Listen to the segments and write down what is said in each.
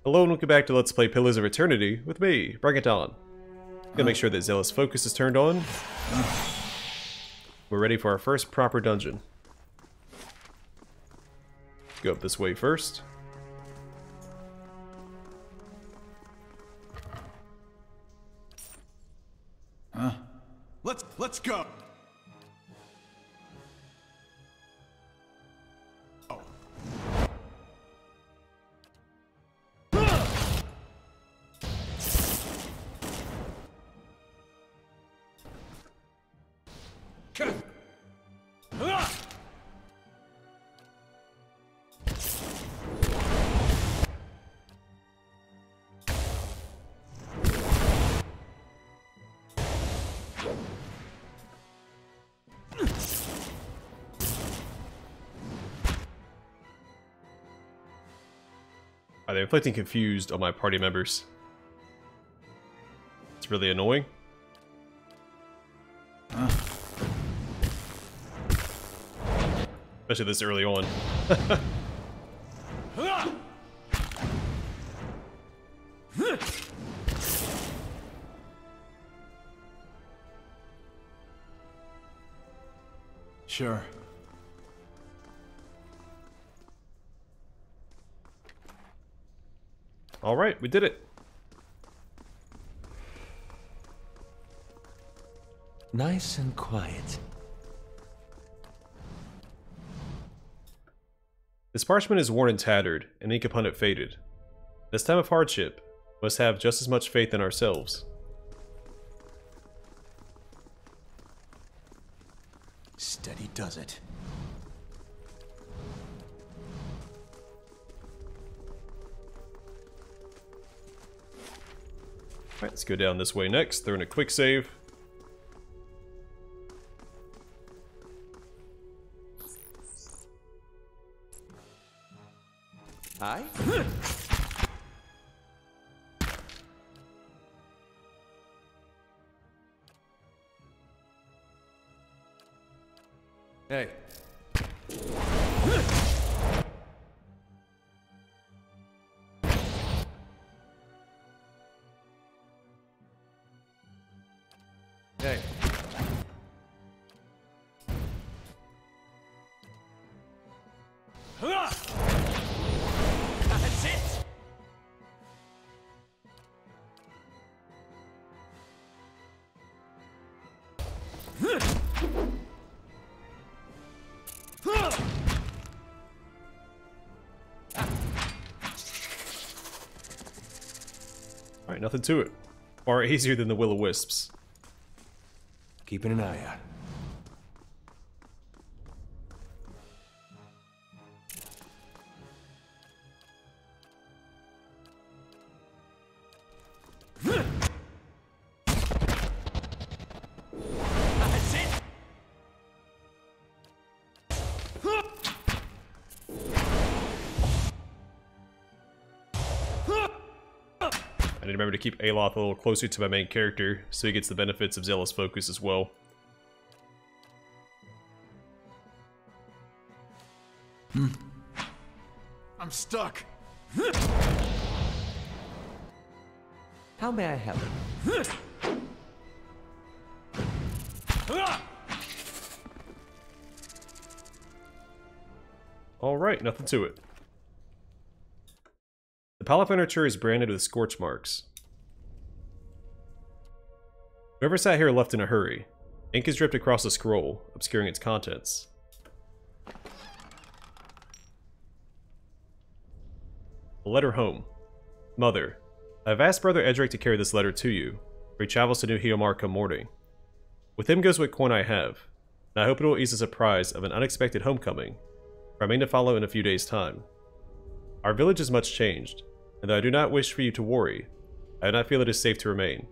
Hello and welcome back to Let's Play Pillars of Eternity with me, Bring It On. Gonna make sure that Zealous Focus is turned on. We're ready for our first proper dungeon. Go up this way first. Let's go. They're inflicting confused on my party members. It's really annoying. Especially this early on. Sure. Alright, we did it. Nice and quiet. This parchment is worn and tattered, and ink upon it faded. This time of hardship, we must have just as much faith in ourselves. Steady does it. Alright, let's go down this way next. Throw in a quick save. Hi. Hey. Hey. That's it. Alright, nothing to it. Far easier than the will-o-wisps. Keeping an eye out. That's it. I need to remember to keep Aloth a little closer to my main character, so he gets the benefits of Zealous Focus as well. I'm stuck. How may I help? Alright, nothing to it. The Pile of Furniture is branded with scorch marks. Whoever sat here left in a hurry. Ink is dripped across the scroll, obscuring its contents. A letter home. Mother, I have asked Brother Edric to carry this letter to you, for he travels to New Heomar come morning. With him goes what coin I have, and I hope it will ease the surprise of an unexpected homecoming, for I mean to follow in a few days' time. Our village is much changed, and though I do not wish for you to worry, I do not feel it is safe to remain.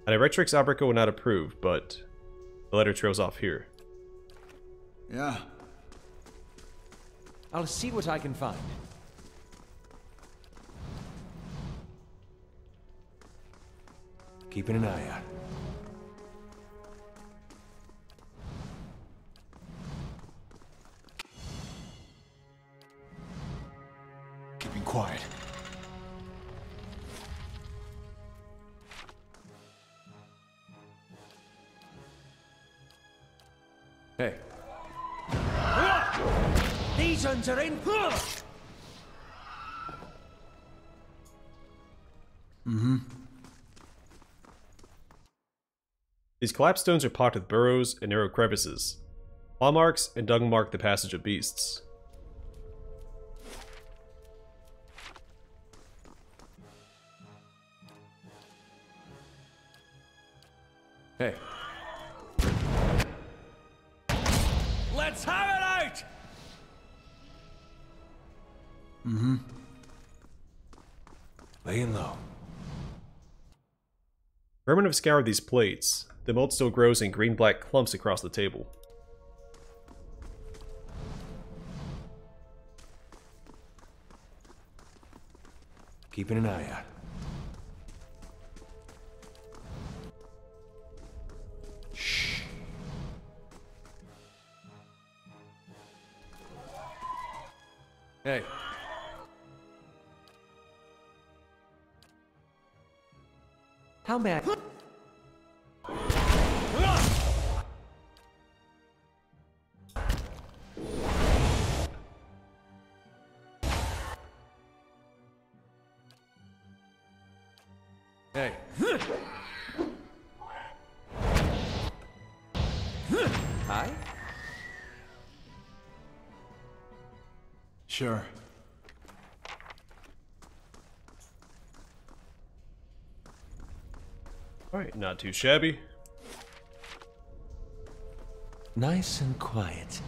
And Recapture Abrica would not approve, but the letter trails off here. Yeah. I'll see what I can find. Keeping an eye out. Keeping quiet. Hey. These ones are in. These collapsed stones are pocked with burrows and narrow crevices. Claw marks and dung mark the passage of beasts. Hey. Let's have it out! Laying low. Vermin have scoured these plates. The mold still grows in green-black clumps across the table. Keeping an eye out. Shh. Hey. How may I... Hey. Hi? Sure. Alright, not too shabby. Nice and quiet.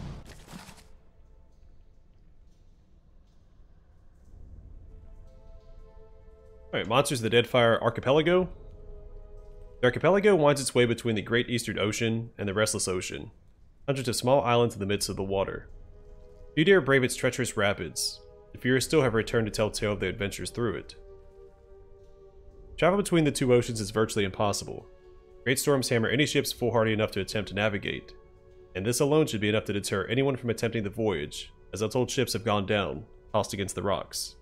Alright, Monsters of the Deadfire Archipelago. The archipelago winds its way between the Great Eastern Ocean and the Restless Ocean, hundreds of small islands in the midst of the water. Few dare brave its treacherous rapids, the few still have returned to tell tale of their adventures through it. Travel between the two oceans is virtually impossible. Great storms hammer any ships foolhardy enough to attempt to navigate, and this alone should be enough to deter anyone from attempting the voyage, as untold ships have gone down, tossed against the rocks.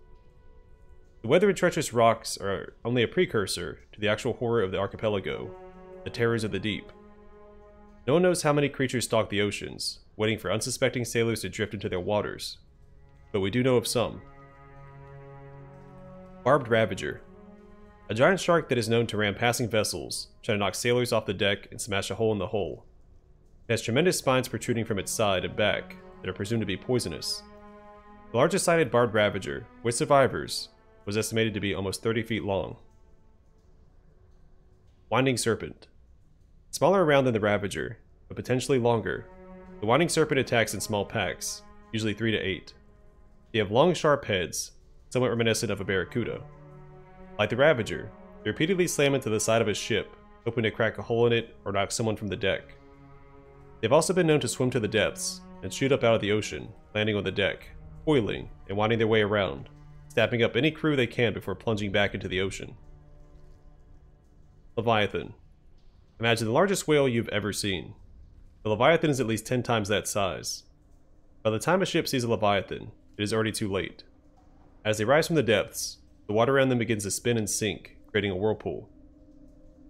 The weather and treacherous rocks are only a precursor to the actual horror of the archipelago, the terrors of the deep. No one knows how many creatures stalk the oceans, waiting for unsuspecting sailors to drift into their waters, but we do know of some. Barbed Ravager. A giant shark that is known to ram passing vessels, trying to knock sailors off the deck and smash a hole in the hull. It has tremendous spines protruding from its side and back that are presumed to be poisonous. The largest sighted Barbed Ravager, with survivors, was estimated to be almost 30 feet long. Winding Serpent. Smaller around than the Ravager, but potentially longer, the Winding Serpent attacks in small packs, usually 3 to 8. They have long, sharp heads, somewhat reminiscent of a barracuda. Like the Ravager, they repeatedly slam into the side of a ship, hoping to crack a hole in it or knock someone from the deck. They've also been known to swim to the depths and shoot up out of the ocean, landing on the deck, coiling and winding their way around, snapping up any crew they can before plunging back into the ocean. Leviathan. Imagine the largest whale you've ever seen. The Leviathan is at least 10 times that size. By the time a ship sees a Leviathan, it is already too late. As they rise from the depths, the water around them begins to spin and sink, creating a whirlpool.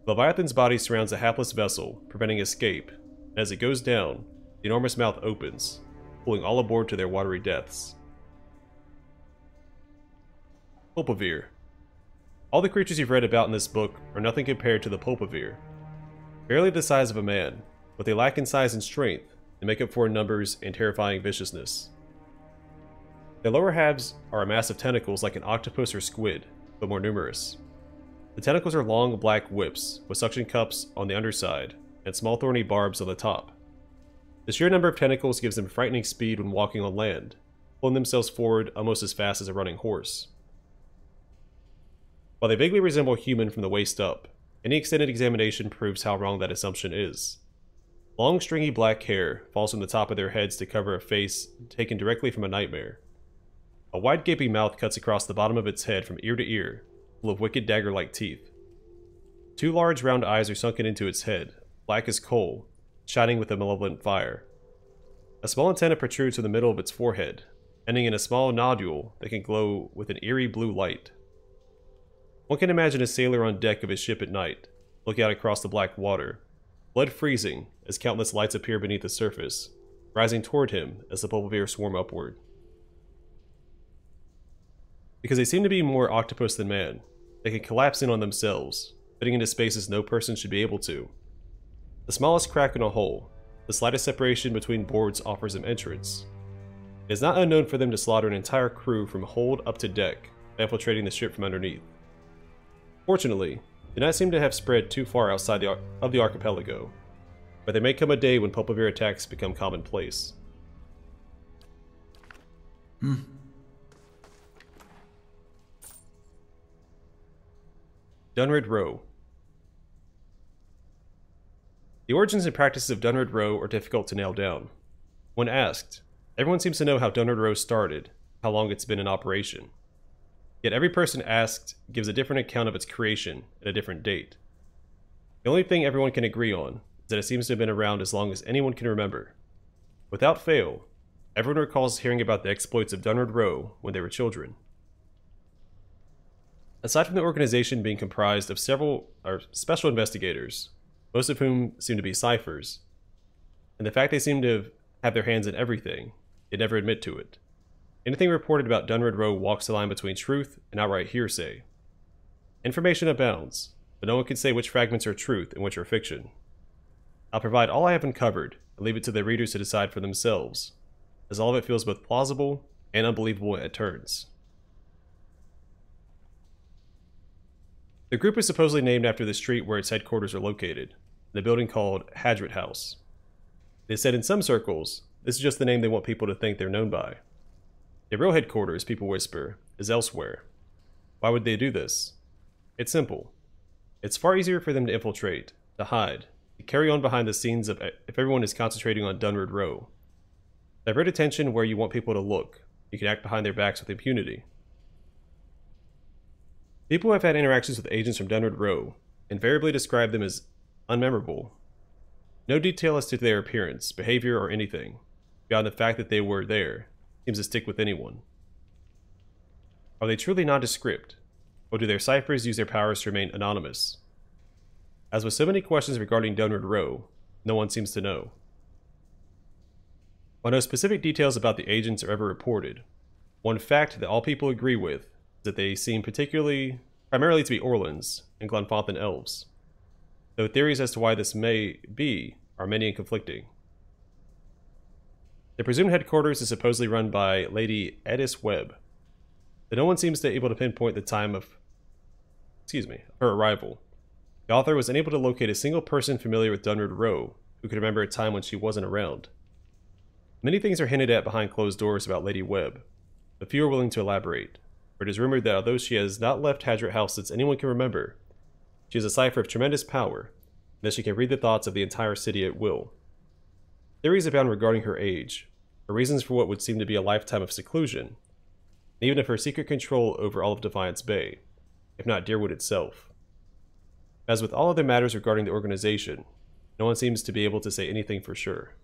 The Leviathan's body surrounds a hapless vessel, preventing escape, and as it goes down, the enormous mouth opens, pulling all aboard to their watery deaths. Pulpavir. All the creatures you've read about in this book are nothing compared to the Pulpavir. Barely the size of a man, but they lack in size and strength to make up for in numbers and terrifying viciousness. Their lower halves are a mass of tentacles like an octopus or squid, but more numerous. The tentacles are long black whips with suction cups on the underside and small thorny barbs on the top. The sheer number of tentacles gives them frightening speed when walking on land, pulling themselves forward almost as fast as a running horse. While they vaguely resemble human from the waist up, any extended examination proves how wrong that assumption is. Long stringy black hair falls from the top of their heads to cover a face taken directly from a nightmare. A wide gaping mouth cuts across the bottom of its head from ear to ear, full of wicked dagger-like teeth. 2 large round eyes are sunken into its head, black as coal, shining with a malevolent fire. A small antenna protrudes from the middle of its forehead, ending in a small nodule that can glow with an eerie blue light. One can imagine a sailor on deck of his ship at night, looking out across the black water, blood freezing as countless lights appear beneath the surface, rising toward him as the Bulbaveer swarm upward. Because they seem to be more octopus than man, they can collapse in on themselves, fitting into spaces no person should be able to. The smallest crack in a hole, the slightest separation between boards offers them entrance. It is not unknown for them to slaughter an entire crew from hold up to deck, by infiltrating the ship from underneath. Fortunately, they do not seem to have spread too far outside of the archipelago, but there may come a day when Bulbaveer attacks become commonplace. Dunrid Row. The origins and practices of Dunrid Row are difficult to nail down. When asked, everyone seems to know how Dunrid Row started, how long it's been in operation. Yet every person asked gives a different account of its creation at a different date. The only thing everyone can agree on is that it seems to have been around as long as anyone can remember. Without fail, everyone recalls hearing about the exploits of Dunrid Row when they were children. Aside from the organization being comprised of several special investigators, most of whom seem to be ciphers, and the fact they seem to have their hands in everything, they never admit to it. Anything reported about Dunrid Row walks the line between truth and outright hearsay. Information abounds, but no one can say which fragments are truth and which are fiction. I'll provide all I have uncovered and leave it to the readers to decide for themselves, as all of it feels both plausible and unbelievable at turns. The group is supposedly named after the street where its headquarters are located, in a building called Hadrat House. It is said in some circles, this is just the name they want people to think they're known by. Their real headquarters, people whisper, is elsewhere. Why would they do this? It's simple. It's far easier for them to infiltrate, to hide, to carry on behind the scenes if everyone is concentrating on Dunrid Row. Divert attention where you want people to look. You can act behind their backs with impunity. People who have had interactions with agents from Dunrid Row invariably describe them as unmemorable. No detail as to their appearance, behavior, or anything, beyond the fact that they were there, seems to stick with anyone. Are they truly nondescript, or do their ciphers use their powers to remain anonymous? As with so many questions regarding Dunrid Row, no one seems to know. While no specific details about the agents are ever reported, one fact that all people agree with is that they seem primarily to be Orlans and Glenfathan elves, though theories as to why this may be are many and conflicting. The presumed headquarters is supposedly run by Lady Edis Webb, but no one seems to be able to pinpoint the time of her arrival. The author was unable to locate a single person familiar with Dunrid Row who could remember a time when she wasn't around. Many things are hinted at behind closed doors about Lady Webb, but few are willing to elaborate, for it is rumored that although she has not left Hadrat House since anyone can remember, she is a cipher of tremendous power, and that she can read the thoughts of the entire city at will. Theories abound regarding her age, her reasons for what would seem to be a lifetime of seclusion, and even of her secret control over all of Defiance Bay, if not Deerwood itself. As with all other matters regarding the organization, no one seems to be able to say anything for sure.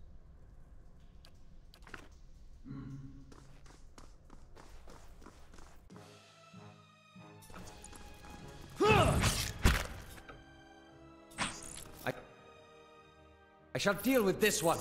I shall deal with this one.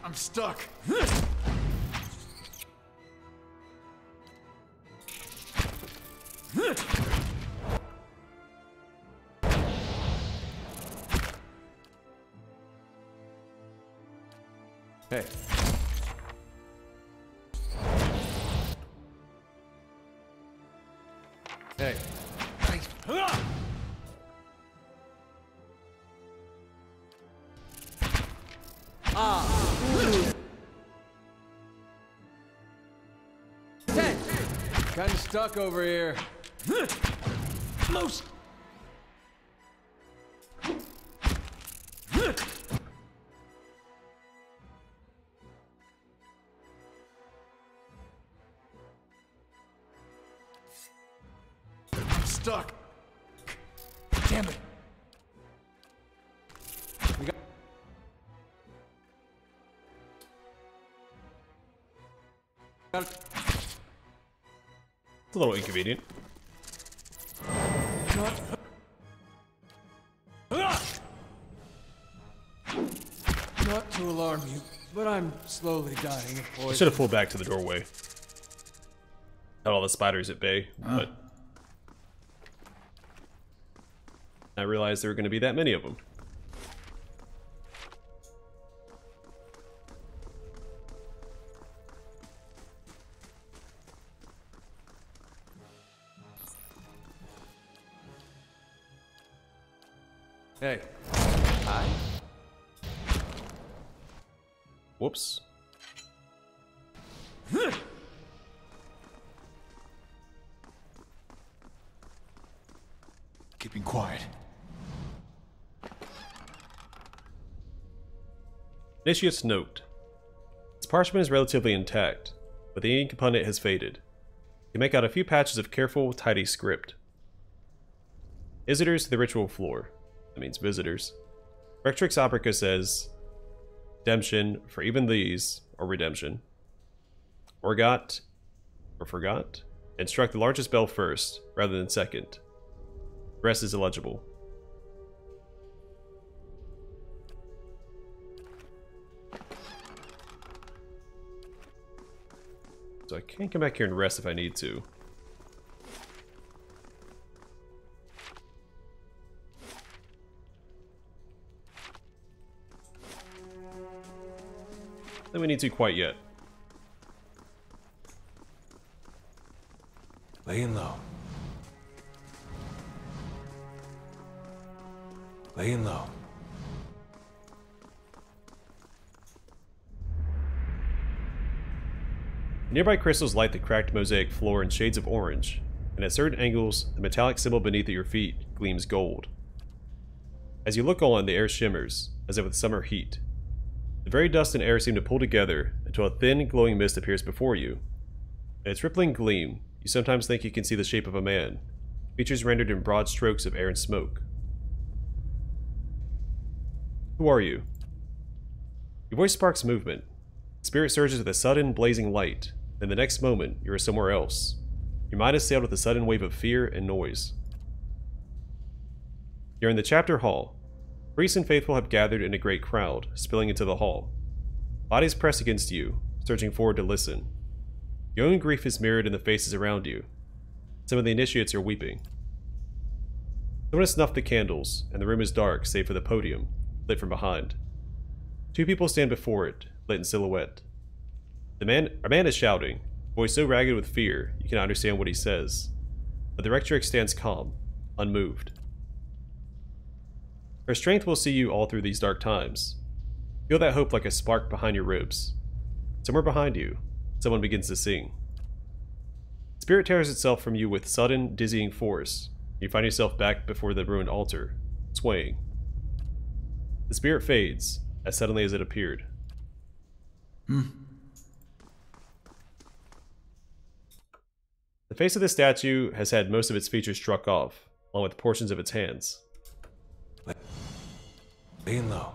I'm stuck. Hey. Hey. Kind of stuck over here. Loose. stuck. Damn it. We got... It's a little inconvenient. Not to alarm you, but I'm slowly dying of I poison. should have pulled back to the doorway. Had all the spiders at bay, but I realized there were going to be that many of them. Hey. Hi. Whoops. Keeping quiet. Initiate's note. Its parchment is relatively intact, but the ink upon it has faded. You can make out a few patches of careful, tidy script. Visitors to the ritual floor. That means visitors. Rectrix Obrica says, redemption for even these, or redemption. Orgot, or forgot, and struck the largest bell first, rather than second. The rest is illegible. So I can't come back here and rest if I need to. Then we need to quite yet. Laying low. Laying low. Nearby crystals light the cracked mosaic floor in shades of orange, and at certain angles, the metallic symbol beneath at your feet gleams gold. As you look on, the air shimmers, as if with summer heat. The very dust and air seem to pull together until a thin, glowing mist appears before you. In its rippling gleam, you sometimes think you can see the shape of a man, features rendered in broad strokes of air and smoke. Who are you? Your voice sparks movement. Spirit surges with a sudden, blazing light, and the next moment, you are somewhere else. Your mind is sailed with a sudden wave of fear and noise. You're in the chapter hall. Priests and faithful have gathered in a great crowd, spilling into the hall. Bodies press against you, surging forward to listen. Your own grief is mirrored in the faces around you. Some of the initiates are weeping. Someone has snuffed the candles, and the room is dark save for the podium, lit from behind. Two people stand before it, lit in silhouette. A man is shouting, voice so ragged with fear you cannot understand what he says. But the Rectrix stands calm, unmoved. Her strength will see you all through these dark times. Feel that hope like a spark behind your ribs. Somewhere behind you, someone begins to sing. Spirit tears itself from you with sudden, dizzying force. You find yourself back before the ruined altar, swaying. The spirit fades, as suddenly as it appeared. The face of the statue has had most of its features struck off, along with portions of its hands. Laying low.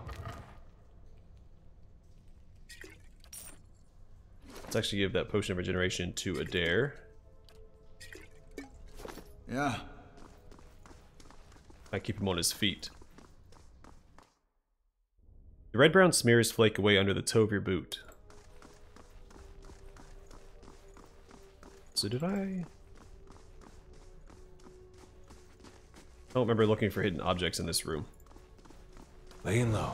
Let's actually give that potion of regeneration to Adair. Yeah. I keep him on his feet. The red-brown smears flake away under the toe of your boot. So did I don't remember looking for hidden objects in this room. Laying low.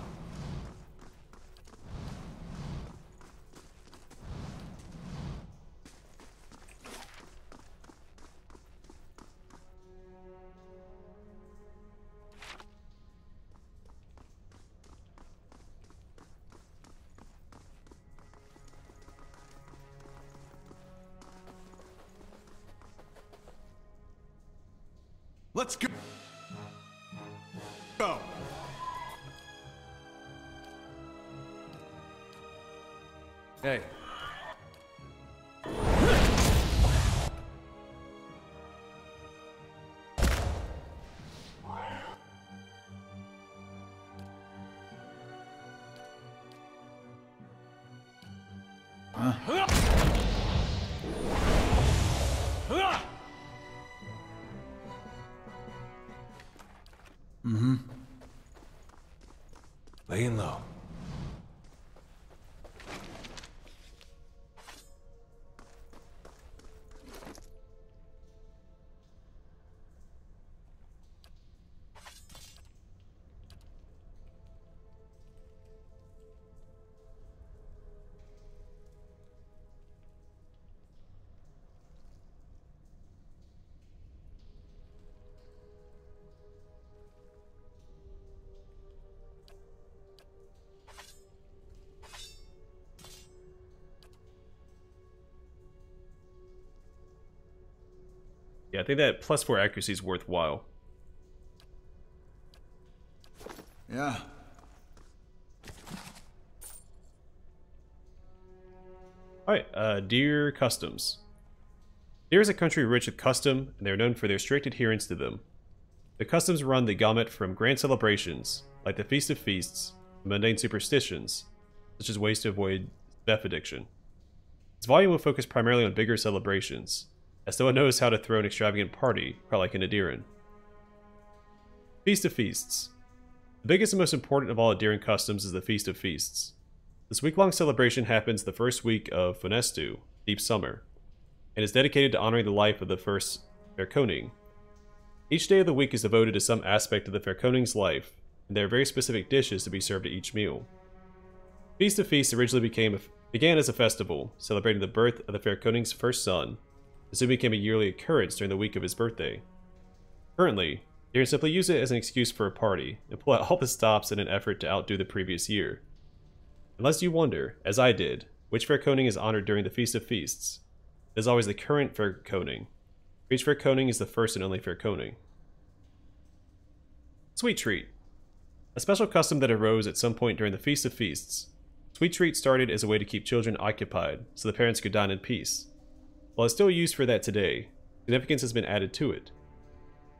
Let's go. Go. Hey. Laying low. Yeah, I think that +4 accuracy is worthwhile. Yeah. Alright, Deer Customs. Deer is a country rich with custom, and they are known for their strict adherence to them. The customs run the gamut from grand celebrations, like the Feast of Feasts, to mundane superstitions, such as ways to avoid death addiction. Its volume will focus primarily on bigger celebrations, as no one knows how to throw an extravagant party, quite like in Adiran. Feast of Feasts. The biggest and most important of all Adiran customs is the Feast of Feasts. This week-long celebration happens the first week of Funestu, Deep Summer, and is dedicated to honoring the life of the first Fairconing. Each day of the week is devoted to some aspect of the Fairconing's life, and there are very specific dishes to be served at each meal. Feast of Feasts originally began as a festival, celebrating the birth of the Fairconing's first son, and soon became a yearly occurrence during the week of his birthday. Currently, you can simply use it as an excuse for a party, and pull out all the stops in an effort to outdo the previous year. Unless you wonder, as I did, which Fairconing is honored during the Feast of Feasts, it is always the current Fairconing. Each Fairconing is the first and only Fairconing. Sweet Treat. A special custom that arose at some point during the Feast of Feasts. Sweet Treat started as a way to keep children occupied, so the parents could dine in peace. While it's still used for that today, significance has been added to it.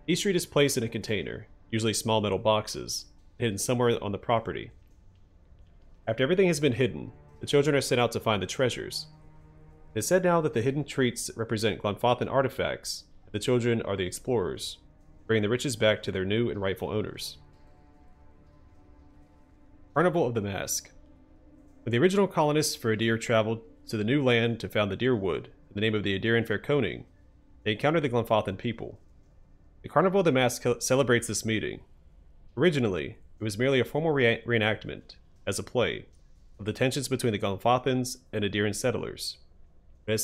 Each treat is placed in a container, usually small metal boxes, hidden somewhere on the property. After everything has been hidden, the children are sent out to find the treasures. It is said now that the hidden treats represent Glenfathan artifacts, and the children are the explorers, bringing the riches back to their new and rightful owners. Carnival of the Mask. When the original colonists for Adir traveled to the new land to found the Deerwood, in the name of the Adiran Fairconing, they encountered the Glenfathan people. The Carnival of the Mask celebrates this meeting. Originally, it was merely a formal reenactment, as a play, of the tensions between the Glenfathans and Adiran settlers. It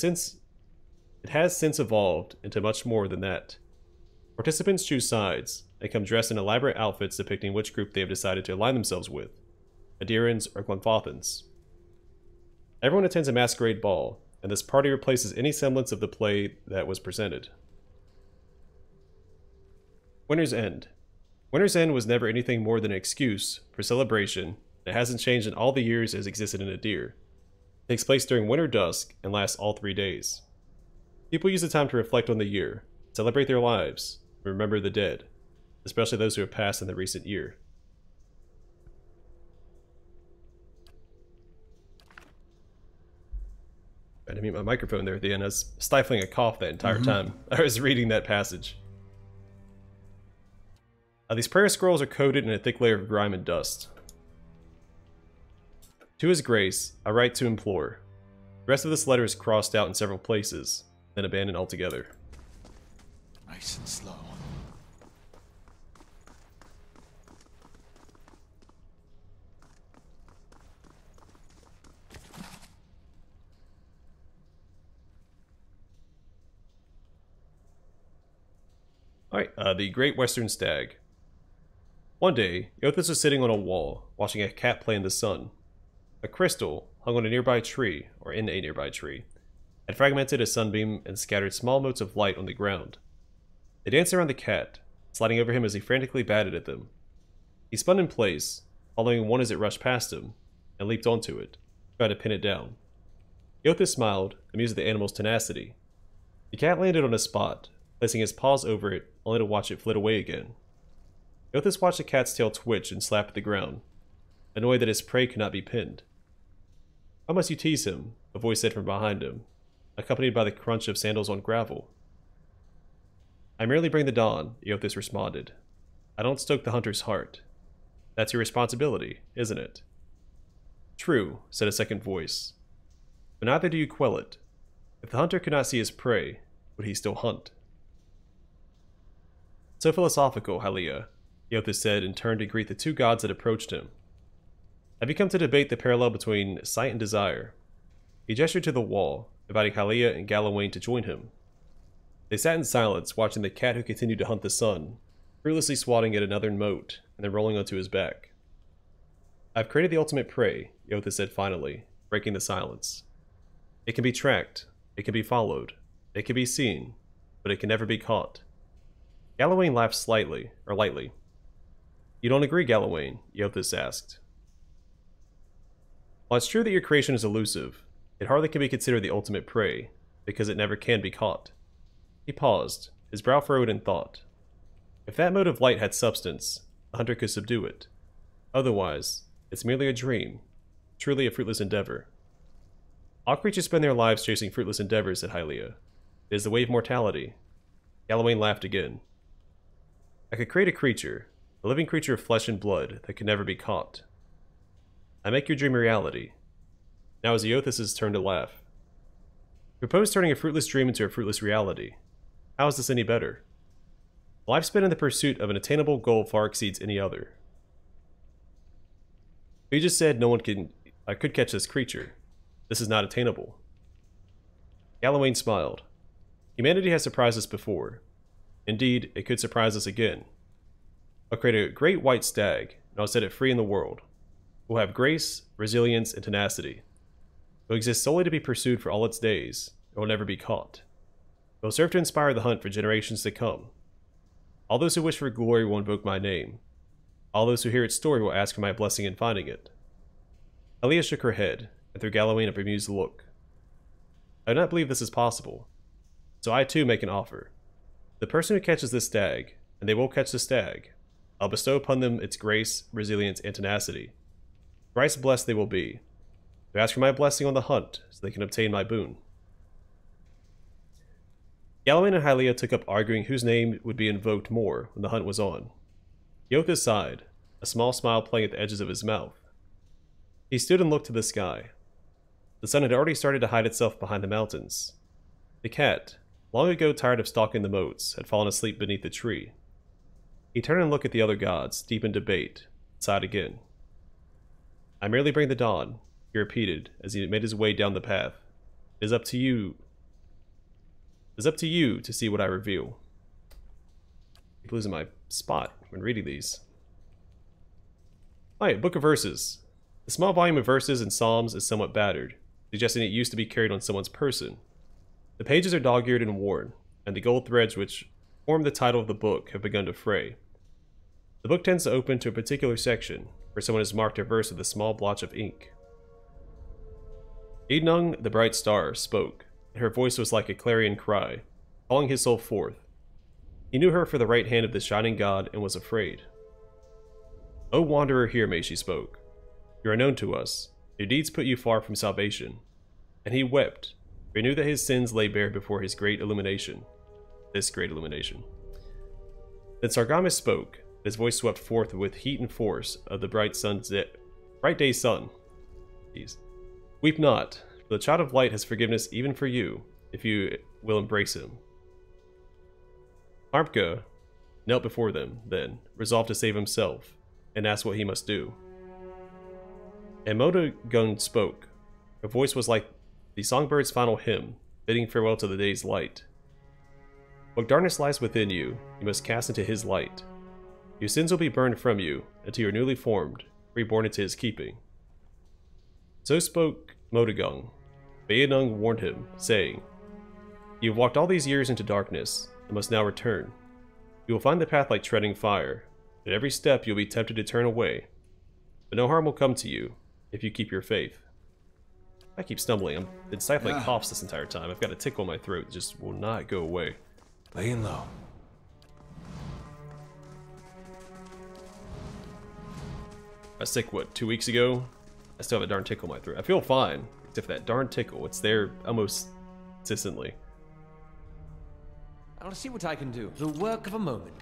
has since evolved into much more than that. Participants choose sides, and come dressed in elaborate outfits depicting which group they have decided to align themselves with, Adirans or Glenfathans. Everyone attends a masquerade ball, and this party replaces any semblance of the play that was presented. Winter's End. Winter's End was never anything more than an excuse for celebration. It hasn't changed in all the years it has existed in Adir. It takes place during winter dusk and lasts all 3 days. People use the time to reflect on the year, celebrate their lives, and remember the dead, especially those who have passed in the recent year. I didn't mute my microphone there at the end. I was stifling a cough that entire time. I was reading that passage. These prayer scrolls are coated in a thick layer of grime and dust. To His Grace, I write to implore. The rest of this letter is crossed out in several places, then abandoned altogether. Nice and slow. Alright, the Great Western Stag. One day, Eothas was sitting on a wall, watching a cat play in the sun. A crystal, hung on a nearby tree, or in a nearby tree, had fragmented a sunbeam and scattered small motes of light on the ground. They danced around the cat, sliding over him as he frantically batted at them. He spun in place, following one as it rushed past him, and leaped onto it, trying to pin it down. Eothas smiled, amused at the animal's tenacity. The cat landed on a spot, placing his paws over it, only to watch it flit away again. Eothas watched the cat's tail twitch and slap at the ground, annoyed that his prey could not be pinned. How must you tease him? A voice said from behind him, accompanied by the crunch of sandals on gravel. I merely bring the dawn, Eothas responded. I don't stoke the hunter's heart. That's your responsibility, isn't it? True, said a second voice. But neither do you quell it. If the hunter could not see his prey, would he still hunt? So philosophical, Hylia, Eothas said and turned to greet the two gods that approached him. Have you come to debate the parallel between sight and desire? He gestured to the wall, inviting Hylia and Galawain to join him. They sat in silence, watching the cat who continued to hunt the sun, fruitlessly swatting at another mote, and then rolling onto his back. I've created the ultimate prey, Eothas said finally, breaking the silence. It can be tracked, it can be followed, it can be seen, but it can never be caught. Galawain laughed lightly. You don't agree, Galawain? Eothas asked. While it's true that your creation is elusive, it hardly can be considered the ultimate prey, because it never can be caught. He paused, his brow furrowed in thought. If that mode of light had substance, the hunter could subdue it. Otherwise, it's merely a dream, truly a fruitless endeavor. All creatures spend their lives chasing fruitless endeavors, said Hylia. It is the way of mortality. Galawain laughed again. I could create a creature, a living creature of flesh and blood that could never be caught. I make your dream a reality. Now is Eothas' turn to laugh. Propose turning a fruitless dream into a fruitless reality. How is this any better? A life spent in the pursuit of an attainable goal far exceeds any other. You just said no one could catch this creature. This is not attainable. Galawain smiled. Humanity has surprised us before. Indeed, it could surprise us again. I'll create a great white stag, and I'll set it free in the world. It will have grace, resilience, and tenacity. It will exist solely to be pursued for all its days. It will never be caught. It will serve to inspire the hunt for generations to come. All those who wish for glory will invoke my name. All those who hear its story will ask for my blessing in finding it. Hylia shook her head, and threw Galawain a bemused look. I do not believe this is possible. So I too make an offer. The person who catches this stag, and they will catch the stag, I'll bestow upon them its grace, resilience, and tenacity. Thrice blessed they will be. They ask for my blessing on the hunt, so they can obtain my boon. Galawain and Hylia took up arguing whose name would be invoked more when the hunt was on. Eothas sighed, a small smile playing at the edges of his mouth. He stood and looked to the sky. The sun had already started to hide itself behind the mountains. The cat, long ago tired of stalking the moats, had fallen asleep beneath the tree. He turned and looked at the other gods, deep in debate, and sighed again. I merely bring the dawn, he repeated as he made his way down the path. It is up to you. It is up to you to see what I reveal. I'm losing my spot when reading these. Alright, Book of Verses. The small volume of verses and psalms is somewhat battered, suggesting it used to be carried on someone's person. The pages are dog-eared and worn, and the gold threads which form the title of the book have begun to fray. The book tends to open to a particular section, where someone has marked a verse with a small blotch of ink. Enung, the bright star, spoke, and her voice was like a clarion cry, calling his soul forth. He knew her for the right hand of the shining god and was afraid. O wanderer, hear me, she spoke. You are known to us. Your deeds put you far from salvation. And he wept, for he knew that his sins lay bare before his great illumination. This great illumination. Then Sargamas spoke. His voice swept forth with heat and force of the bright day's sun. Jeez. Weep not, for the child of light has forgiveness even for you, if you will embrace him. Harpka knelt before them, then, resolved to save himself, and asked what he must do. And Modagun spoke. Her voice was like the songbird's final hymn, bidding farewell to the day's light. What darkness lies within you, you must cast into his light. Your sins will be burned from you, until you are newly formed, reborn into his keeping. So spoke Modagung. Bayanung warned him, saying, You have walked all these years into darkness, and must now return. You will find the path like treading fire. At every step you will be tempted to turn away. But no harm will come to you, if you keep your faith. I keep stumbling. I've been stifling coughs this entire time. I've got a tickle in my throat that just will not go away. Laying low. I was sick, what, 2 weeks ago? I still have a darn tickle in my throat. I feel fine, except for that darn tickle. It's there almost consistently. I want to see what I can do. The work of a moment.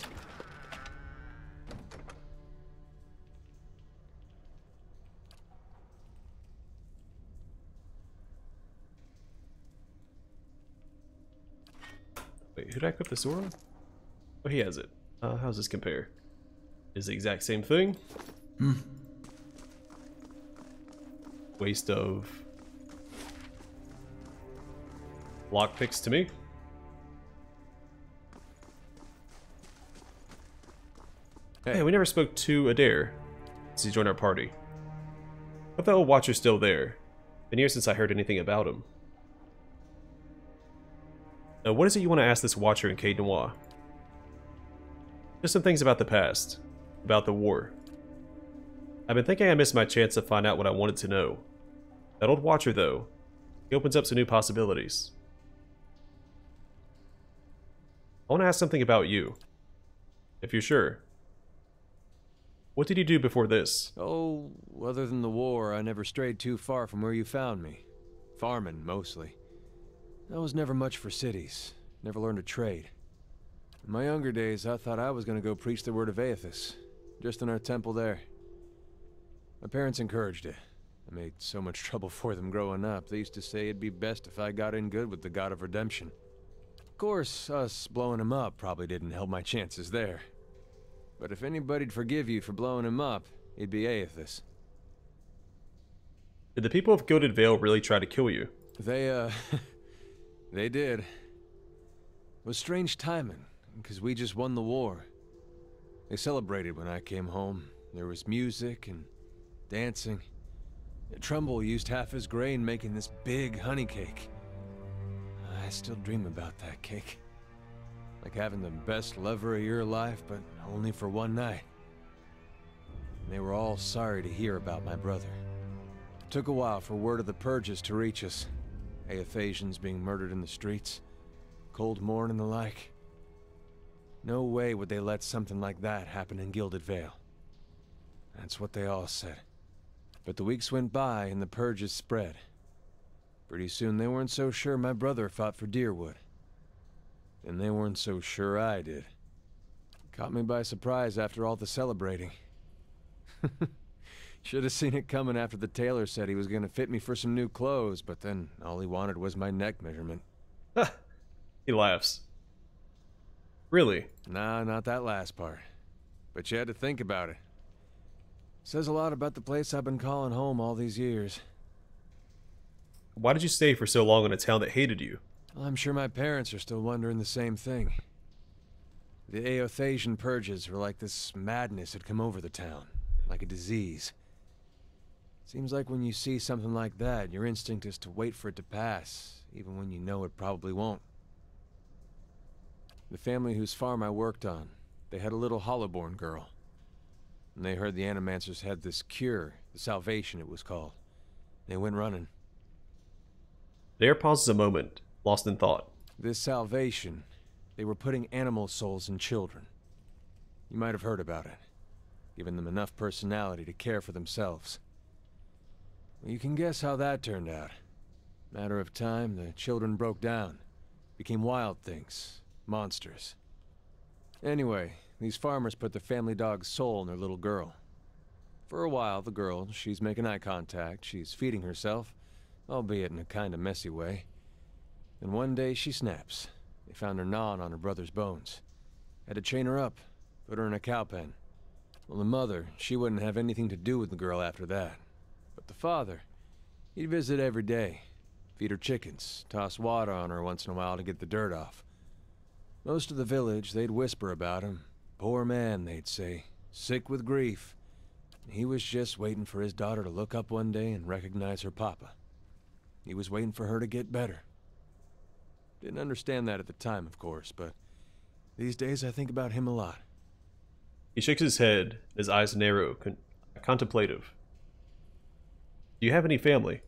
Wait, who did I equip the sword on? Oh, he has it. How's this compare? Is the exact same thing? Waste of lockpicks to me. Hey, we never spoke to Adair since he joined our party. Hope that old watcher's still there. Been years since I heard anything about him. Now, what is it you want to ask this watcher in Caed Noir? Just some things about the past. About the war. I've been thinking I missed my chance to find out what I wanted to know. That old watcher, though, he opens up some new possibilities. I want to ask something about you. If you're sure. What did you do before this? Oh, other than the war, I never strayed too far from where you found me. Farming, mostly. I was never much for cities. Never learned a trade. In my younger days, I thought I was going to go preach the word of Eothas. Just in our temple there. My parents encouraged it. I made so much trouble for them growing up. They used to say it'd be best if I got in good with the God of Redemption. Of course, us blowing him up probably didn't help my chances there. But if anybody'd forgive you for blowing him up, it'd be Eothas. Did the people of Gilded Vale really try to kill you? They, they did. It was strange timing, because we just won the war. They celebrated when I came home. There was music and dancing. Trumbull used half his grain making this big honey cake. I still dream about that cake. Like having the best lover of your life, but only for one night. And they were all sorry to hear about my brother. It took a while for word of the purges to reach us. Eothasians being murdered in the streets. Cold morn and the like. No way would they let something like that happen in Gilded Vale. That's what they all said. But the weeks went by and the purges spread. Pretty soon they weren't so sure my brother fought for Deerwood. And they weren't so sure I did. Caught me by surprise after all the celebrating. Should have seen it coming after the tailor said he was gonna fit me for some new clothes, but then all he wanted was my neck measurement. He laughs. Really? Nah, not that last part. But you had to think about it. Says a lot about the place I've been calling home all these years. Why did you stay for so long in a town that hated you? Well, I'm sure my parents are still wondering the same thing. The Eothasian purges were like this madness had come over the town, like a disease. Seems like when you see something like that, your instinct is to wait for it to pass, even when you know it probably won't. The family whose farm I worked on, they had a little hollow-born girl. And they heard the Animancers had this cure, the Salvation it was called. They went running. Adair pauses a moment, lost in thought. This Salvation, they were putting animal souls in children. You might have heard about it, giving them enough personality to care for themselves. Well, you can guess how that turned out. Matter of time, the children broke down, became wild things. Monsters. Anyway, these farmers put their family dog's soul in their little girl. For a while, the girl, she's making eye contact, she's feeding herself, albeit in a kind of messy way. Then one day she snaps. They found her gnawing on her brother's bones. Had to chain her up, put her in a cow pen. Well, the mother, she wouldn't have anything to do with the girl after that. But the father, he'd visit every day. Feed her chickens, toss water on her once in a while to get the dirt off. Most of the village, they'd whisper about him. Poor man, they'd say. Sick with grief. He was just waiting for his daughter to look up one day and recognize her papa. He was waiting for her to get better. Didn't understand that at the time, of course, but these days I think about him a lot. He shakes his head, his eyes narrow, contemplative. Do you have any family?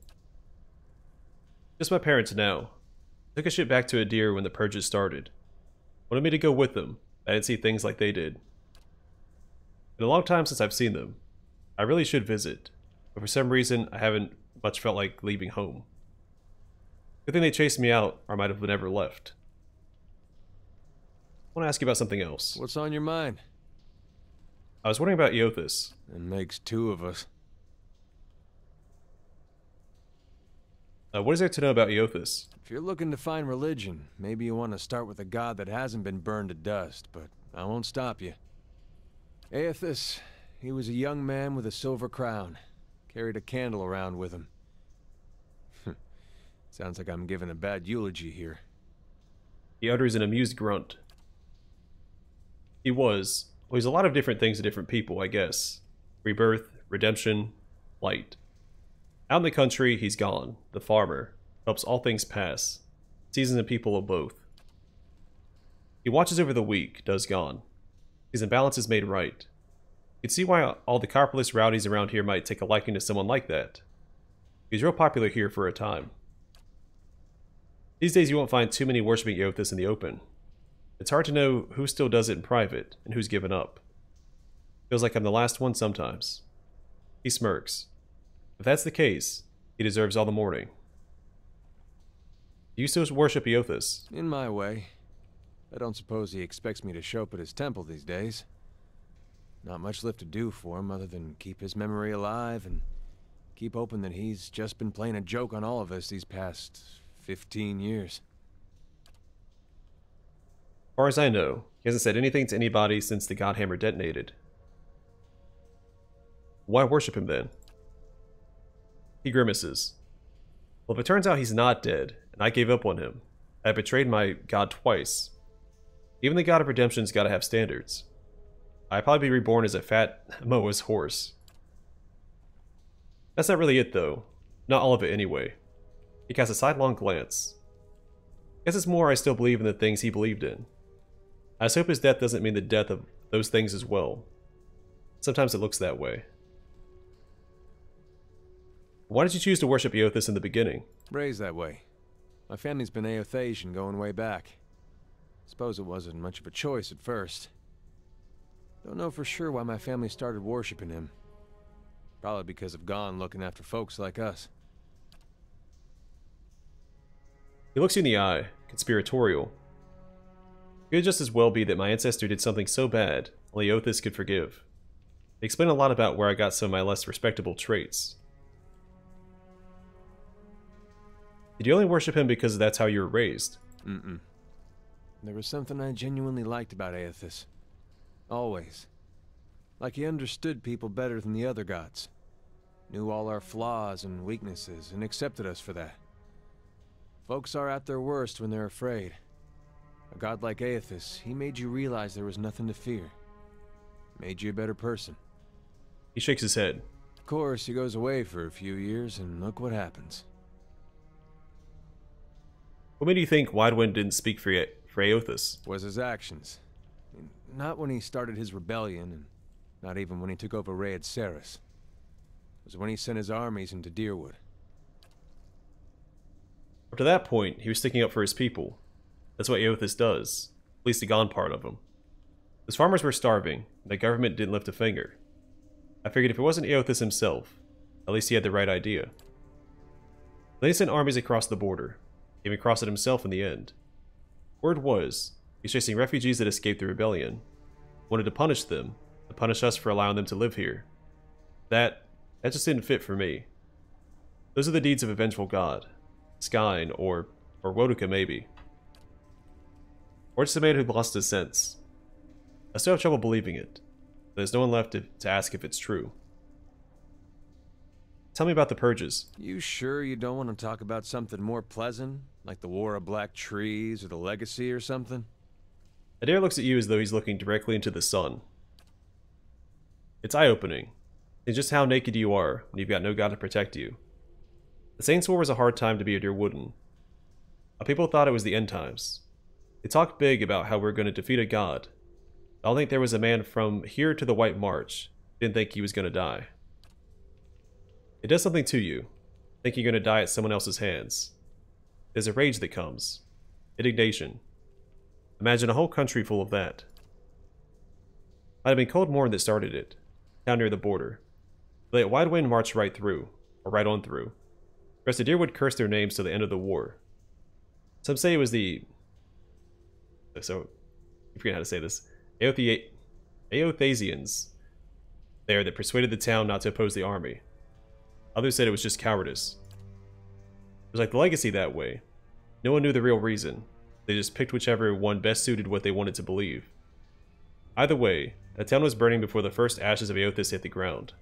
Just my parents now. Took a ship back to Adair when the purges started. Wanted me to go with them. I didn't see things like they did. Been a long time since I've seen them. I really should visit. but for some reason I haven't much felt like leaving home. Good thing they chased me out, or I might have never left. I want to ask you about something else. What's on your mind? I was wondering about Eothas. It makes two of us. What is there to know about Eothas? If you're looking to find religion, maybe you want to start with a god that hasn't been burned to dust, but I won't stop you. Eothas, he was a young man with a silver crown. Carried a candle around with him. Sounds like I'm giving a bad eulogy here. He utters an amused grunt. Well, he's a lot of different things to different people, I guess. Rebirth, redemption, light. Out in the country, he's gone. The farmer. Helps all things pass. Seasons and people of both. He watches over the weak, does gone. His imbalance is made right. You can see why all the copperless rowdies around here might take a liking to someone like that. He's real popular here for a time. These days you won't find too many worshipping Eothas in the open. It's hard to know who still does it in private, and who's given up. Feels like I'm the last one sometimes. He smirks. If that's the case, he deserves all the mourning. Do you still worship Eothas? In my way. I don't suppose he expects me to show up at his temple these days. Not much left to do for him other than keep his memory alive and keep hoping that he's just been playing a joke on all of us these past 15 years. As far as I know, he hasn't said anything to anybody since the Godhammer detonated. Why worship him then? He grimaces. Well, if it turns out he's not dead, and I gave up on him, I betrayed my god twice. Even the god of redemption's gotta have standards. I'd probably be reborn as a fat Moa's horse. That's not really it though. Not all of it anyway. He casts a sidelong glance. Guess it's more I still believe in the things he believed in. I just hope his death doesn't mean the death of those things as well. Sometimes it looks that way. Why did you choose to worship Eothas in the beginning? Raised that way. My family's been Eothasian going way back. Suppose it wasn't much of a choice at first. Don't know for sure why my family started worshipping him. Probably because of Gon looking after folks like us. He looks you in the eye, conspiratorial. It could just as well be that my ancestor did something so bad, only Eothas could forgive. They explain a lot about where I got some of my less respectable traits. Did you only worship him because that's how you were raised? Mm-mm. There was something I genuinely liked about Eothas. Always. Like he understood people better than the other gods. Knew all our flaws and weaknesses and accepted us for that. Folks are at their worst when they're afraid. A god like Eothas, he made you realize there was nothing to fear. Made you a better person. He shakes his head. Of course, he goes away for a few years, and look what happens. What made you think Widewind didn't speak for Eothas? Was his actions. Not when he started his rebellion, and not even when he took over Raed Saris. It was when he sent his armies into Deerwood. Up to that point, he was sticking up for his people. That's what Eothas does, at least the Gon part of him. Those farmers were starving, and the government didn't lift a finger. I figured if it wasn't Eothas himself, at least he had the right idea. Then he sent armies across the border, even crossed it himself in the end. Word was, he's chasing refugees that escaped the rebellion. Wanted to punish them, and punish us for allowing them to live here. That just didn't fit for me. Those are the deeds of a vengeful god. Skyn, or Woduka maybe. Or just a man who lost his sense. I still have trouble believing it. There's no one left to ask if it's true. Tell me about the purges. You sure you don't want to talk about something more pleasant? Like the War of Black Trees or the Legacy or something? Adair looks at you as though he's looking directly into the sun. It's eye-opening. It's just how naked you are when you've got no god to protect you. The Saints' War was a hard time to be a Deerwooden. People thought it was the end times. They talked big about how we're going to defeat a god. I don't think there was a man from here to the White March who didn't think he was going to die. It does something to you, thinking you're going to die at someone else's hands. There's a rage that comes. Indignation. Imagine a whole country full of that. Might have been Cold Morn that started it, down near the border. They let Wide Wind march right through, or right on through. The rest of Deerwood cursed their names till the end of the war. Some say it was the... So, I forget how to say this. Eothasians there that persuaded the town not to oppose the army. Others said it was just cowardice. It was like the legacy that way. No one knew the real reason. They just picked whichever one best suited what they wanted to believe. Either way, the town was burning before the first ashes of Eothas hit the ground.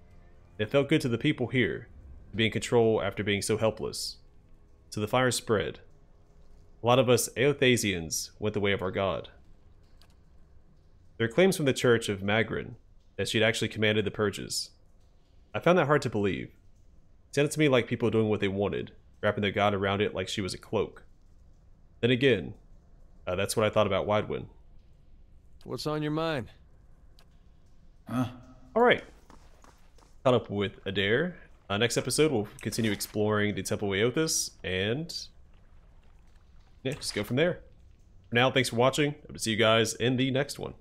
It felt good to the people here, to be in control after being so helpless. So the fire spread. A lot of us Eothasians went the way of our god. There are claims from the church of Magrin that she had actually commanded the purges. I found that hard to believe. It sounded to me like people doing what they wanted, wrapping their god around it like she was a cloak. Then again, that's what I thought about Widewind. What's on your mind? Huh? Alright. Caught up with Adair. Next episode, we'll continue exploring the Temple of Eothas, and yeah, just go from there. For now, thanks for watching. Hope to see you guys in the next one.